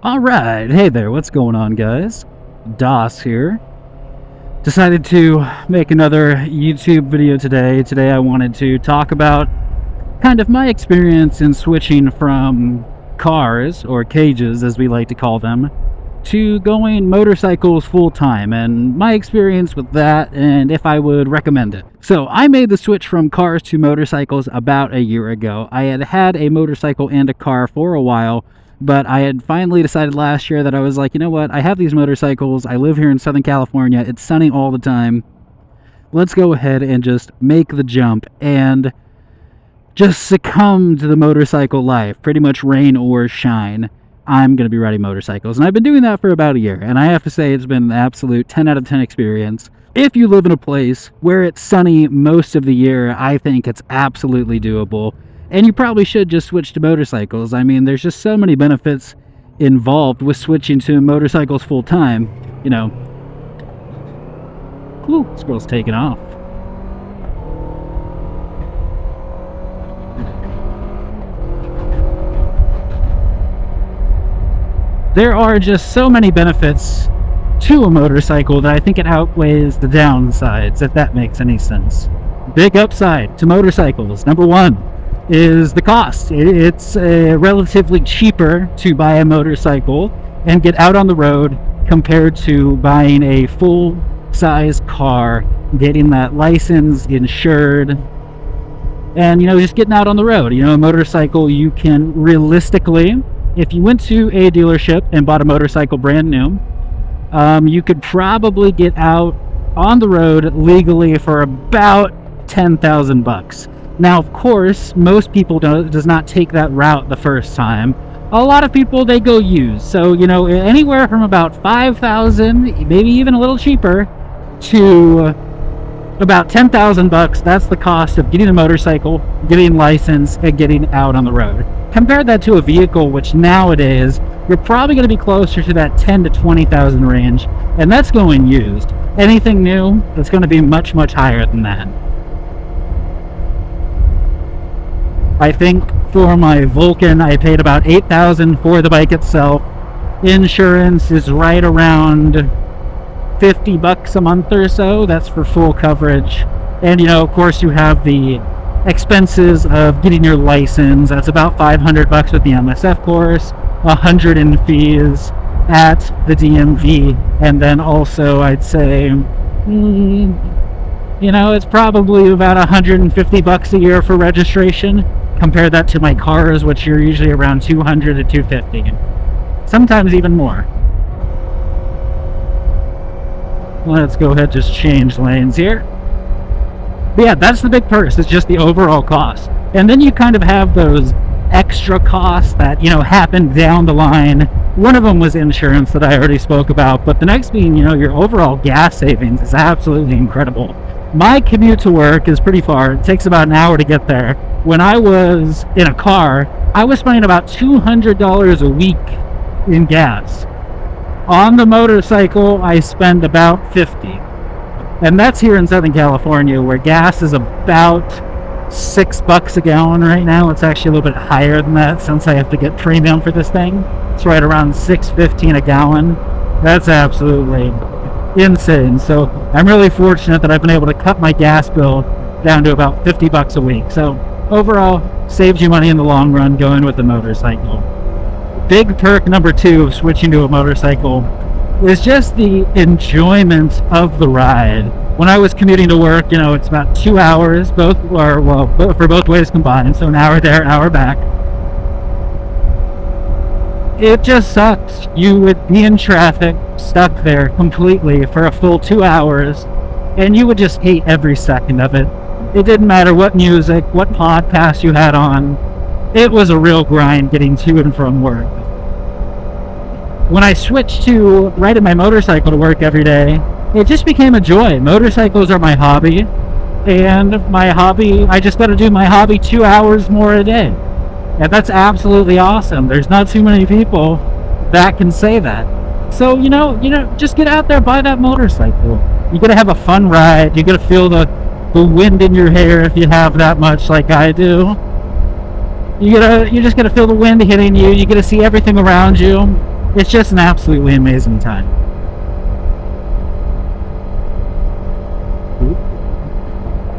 Alright, hey there, what's going on, guys? Das here. Decided to make another YouTube video today. Today I wanted to talk about kind of my experience in switching from cars, or cages as we like to call them, to going motorcycles full-time, and my experience with that, and if I would recommend it. So I made the switch from cars to motorcycles about a year ago. I had a motorcycle and a car for a while, but I had finally decided last year that I was like, you know what, I have these motorcycles, I live here in Southern California, it's sunny all the time, let's go ahead and just make the jump and just succumb to the motorcycle life, pretty much rain or shine. I'm going to be riding motorcycles, and I've been doing that for about a year, and I have to say it's been an absolute 10 out of 10 experience. If you live in a place where it's sunny most of the year, I think it's absolutely doable. And you probably should just switch to motorcycles. I mean, there's just so many benefits involved with switching to motorcycles full time. You know, whew, this girl's taking off. There are just so many benefits to a motorcycle that I think it outweighs the downsides, if that makes any sense. Big upside to motorcycles, number one, is the cost. It's relatively cheaper to buy a motorcycle and get out on the road compared to buying a full-size car, getting that license, insured, and, just getting out on the road. A motorcycle, you can realistically, if you went to a dealership and bought a motorcycle brand new, you could probably get out on the road legally for about $10,000. Now, of course, most people does not take that route the first time. A lot of people, they go used. So, anywhere from about $5,000, maybe even a little cheaper, to about $10,000. That's the cost of getting a motorcycle, getting license, and getting out on the road. Compare that to a vehicle, which nowadays you're probably going to be closer to that $10,000 to $20,000 range, and that's going used. Anything new, it's going to be much, much higher than that. I think for my Vulcan, I paid about $8,000 for the bike itself. Insurance is right around $50 a month or so. That's for full coverage. And, of course, you have the expenses of getting your license. That's about $500 with the MSF course, $100 in fees at the DMV, and then also I'd say, it's probably about $150 a year for registration. Compare that to my cars, which are usually around $200 to $250, sometimes even more. Let's go ahead and just change lanes here. But yeah, that's the big purse. It's just the overall cost. And then you kind of have those extra costs that, happen down the line. One of them was insurance that I already spoke about. But the next being, your overall gas savings is absolutely incredible. My commute to work is pretty far. It takes about an hour to get there. When I was in a car, I was spending about $200 a week in gas. On the motorcycle, I spend about $50. And that's here in Southern California, where gas is about $6 a gallon right now. It's actually a little bit higher than that since I have to get premium for this thing. It's right around $6.15 a gallon. That's absolutely insane. So I'm really fortunate that I've been able to cut my gas bill down to about $50 a week. So overall, saves you money in the long run going with the motorcycle. Big perk number two of switching to a motorcycle is just the enjoyment of the ride. When I was commuting to work, it's about 2 hours, for both ways combined, so an hour there, an hour back. It just sucks. You would be in traffic, stuck there completely for a full 2 hours, and you would just hate every second of it. It didn't matter what music, what podcast you had on. It was a real grind getting to and from work. When I switched to riding my motorcycle to work every day, it just became a joy. Motorcycles are my hobby, and I just got to do my hobby 2 hours more a day. And that's absolutely awesome. There's not too many people that can say that. So, just get out there, buy that motorcycle. You gotta have a fun ride. You gotta feel the wind in your hair if you have that much like I do. You just gotta feel the wind hitting you. You gotta see everything around you. It's just an absolutely amazing time.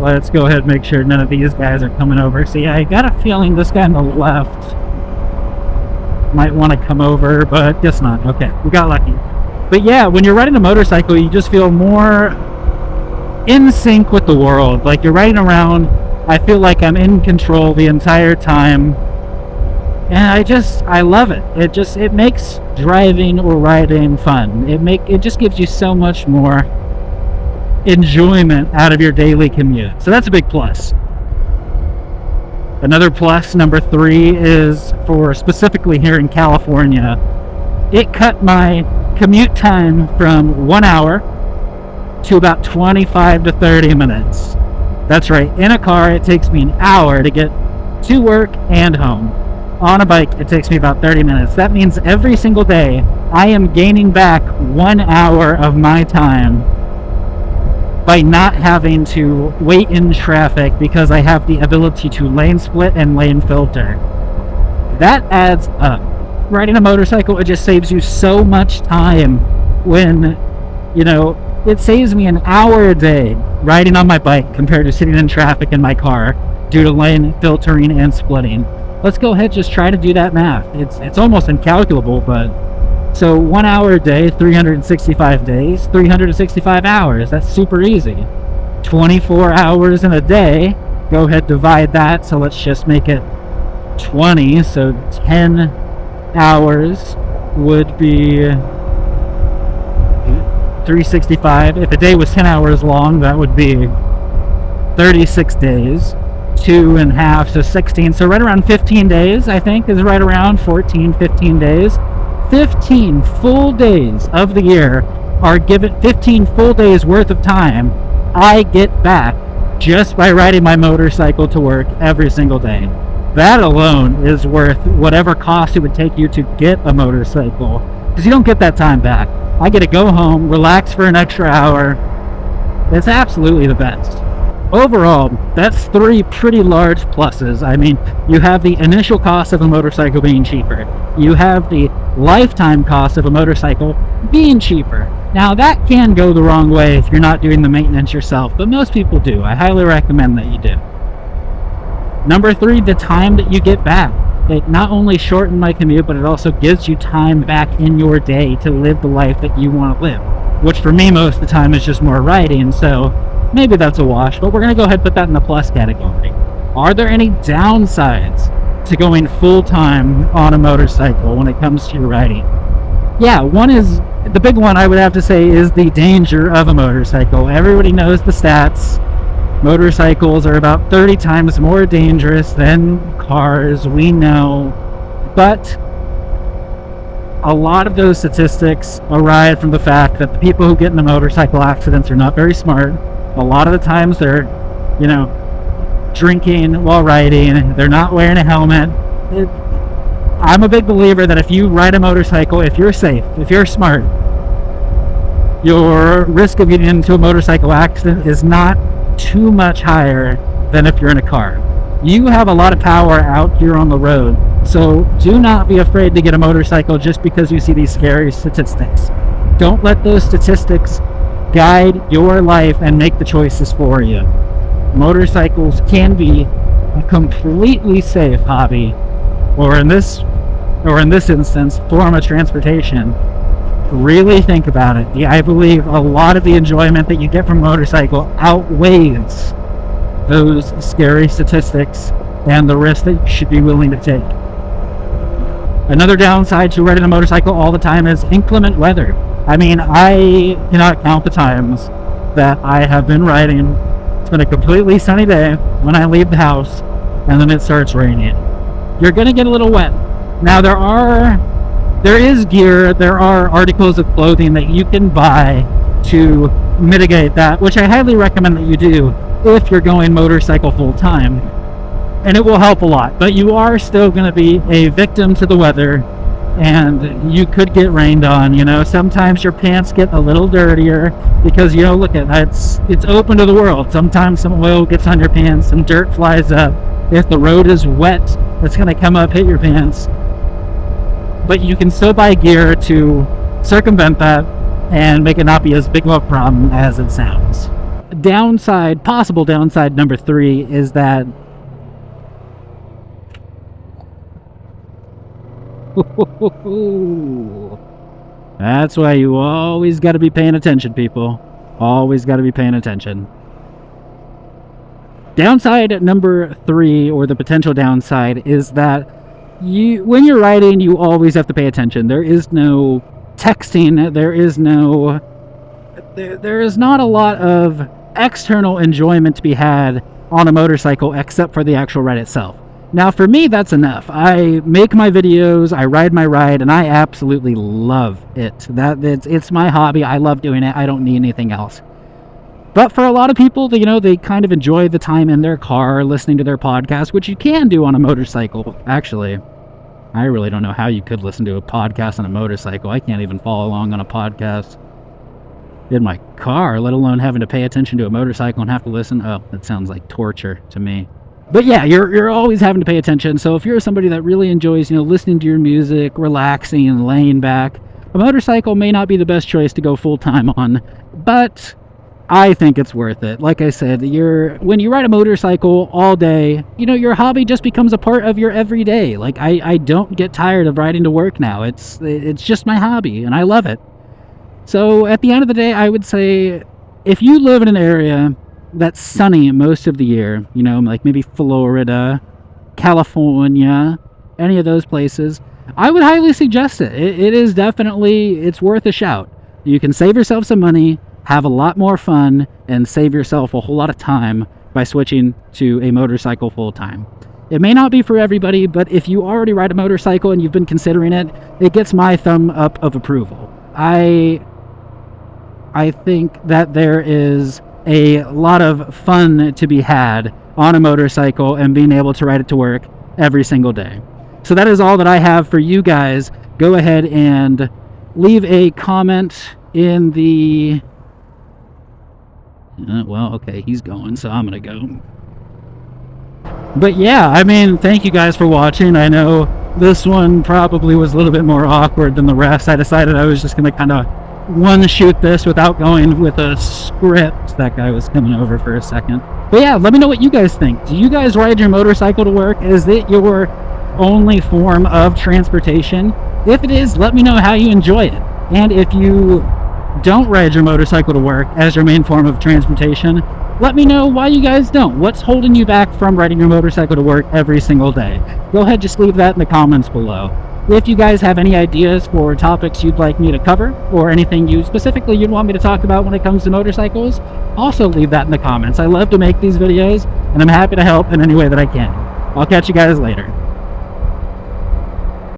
Let's go ahead and make sure none of these guys are coming over. See, I got a feeling this guy on the left might want to come over, but guess not. Okay, we got lucky. But yeah, when you're riding a motorcycle, you just feel more in sync with the world. Like, you're riding around, I feel like I'm in control the entire time. And I love it. It makes driving or riding fun. It just gives you so much more enjoyment out of your daily commute. So that's a big plus. Another plus, number 3, is for specifically here in California. It cut my commute time from 1 hour to about 25 to 30 minutes. That's right. In a car, it takes me an hour to get to work and home. On a bike, it takes me about 30 minutes. That means every single day, I am gaining back 1 hour of my time by not having to wait in traffic because I have the ability to lane split and lane filter. That adds up. Riding a motorcycle, it just saves you so much time when, it saves me an hour a day riding on my bike compared to sitting in traffic in my car due to lane filtering and splitting. Let's go ahead and just try to do that math. It's almost incalculable, but so 1 hour a day, 365 days, 365 hours. That's super easy. 24 hours in a day. Go ahead, divide that. So let's just make it 20. So 10 hours would be 365. If a day was 10 hours long, that would be 36 days. 2.5, so 16. So right around 15 days, I think, is right around 14, 15 days. 15 full days of the year are given, 15 full days worth of time I get back just by riding my motorcycle to work every single day. That alone is worth whatever cost it would take you to get a motorcycle, because you don't get that time back. I get to go home, relax for an extra hour. It's absolutely the best. Overall, that's 3 pretty large pluses. I mean, you have the initial cost of a motorcycle being cheaper. You have the lifetime cost of a motorcycle being cheaper. Now, that can go the wrong way if you're not doing the maintenance yourself, but most people do. I highly recommend that you do. Number 3, the time that you get back. It not only shortened my commute, but it also gives you time back in your day to live the life that you want to live, which for me most of the time is just more riding, so maybe that's a wash, but we're going to go ahead and put that in the plus category. Are there any downsides to going full-time on a motorcycle when it comes to your riding? Yeah, the big one I would have to say is the danger of a motorcycle. Everybody knows the stats. Motorcycles are about 30 times more dangerous than cars, we know. But a lot of those statistics arise from the fact that the people who get into motorcycle accidents are not very smart. A lot of the times they're, drinking while riding. They're not wearing a helmet. I'm a big believer that if you ride a motorcycle, if you're safe, if you're smart, your risk of getting into a motorcycle accident is not too much higher than if you're in a car. You have a lot of power out here on the road, so do not be afraid to get a motorcycle just because you see these scary statistics. Don't let those statistics guide your life and make the choices for you. Motorcycles can be a completely safe hobby, or in this instance, form of transportation. Really think about it. I believe a lot of the enjoyment that you get from a motorcycle outweighs those scary statistics and the risk that you should be willing to take. Another downside to riding a motorcycle all the time is inclement weather. I mean, I cannot count the times that I have been riding. It's been a completely sunny day when I leave the house, and then it starts raining. You're going to get a little wet. Now, there is gear, there are articles of clothing that you can buy to mitigate that, which I highly recommend that you do if you're going motorcycle full time. And it will help a lot, but you are still going to be a victim to the weather, and you could get rained on. Sometimes your pants get a little dirtier because, look at that, it's open to the world. Sometimes some oil gets on your pants, some dirt flies up. If the road is wet, it's going to come up, hit your pants. but you can still buy gear to circumvent that and make it not be as big of a problem as it sounds. Possible downside number 3 is that that's why you always got to be paying attention, people. Always got to be paying attention. Downside number 3, or the potential downside, is that when you're riding, you always have to pay attention. There is no texting. There is not a lot of external enjoyment to be had on a motorcycle except for the actual ride itself. Now, for me, that's enough. I make my videos, I ride my ride, and I absolutely love it. It's my hobby. I love doing it. I don't need anything else. But for a lot of people, they kind of enjoy the time in their car listening to their podcast, which you can do on a motorcycle. Actually, I really don't know how you could listen to a podcast on a motorcycle. I can't even follow along on a podcast in my car, let alone having to pay attention to a motorcycle and have to listen. Oh, that sounds like torture to me. But yeah, you're always having to pay attention. So if you're somebody that really enjoys, listening to your music, relaxing and laying back, a motorcycle may not be the best choice to go full-time on, but I think it's worth it. Like I said, when you ride a motorcycle all day, your hobby just becomes a part of your everyday. Like I don't get tired of riding to work now. It's just my hobby and I love it. So at the end of the day, I would say if you live in an area that's sunny most of the year, like maybe Florida, California, any of those places, I would highly suggest it. It is definitely, it's worth a shout. You can save yourself some money, have a lot more fun, and save yourself a whole lot of time by switching to a motorcycle full time. It may not be for everybody, but if you already ride a motorcycle and you've been considering it, it gets my thumb up of approval. I think that there is a lot of fun to be had on a motorcycle and being able to ride it to work every single day. So that is all that I have for you guys. Go ahead and leave a comment in the... well, okay, he's going, so I'm going to go. But yeah, thank you guys for watching. I know this one probably was a little bit more awkward than the rest. I decided I was just going to kind of one-shoot this without going with a script. That guy was coming over for a second. But yeah, let me know what you guys think. Do you guys ride your motorcycle to work? Is it your only form of transportation? If it is, let me know how you enjoy it. And if you don't ride your motorcycle to work as your main form of transportation, let me know why you guys don't. What's holding you back from riding your motorcycle to work every single day? Go ahead, just leave that in the comments below. If you guys have any ideas for topics you'd like me to cover, or anything you'd want me to talk about when it comes to motorcycles, also leave that in the comments. I love to make these videos, and I'm happy to help in any way that I can. I'll catch you guys later.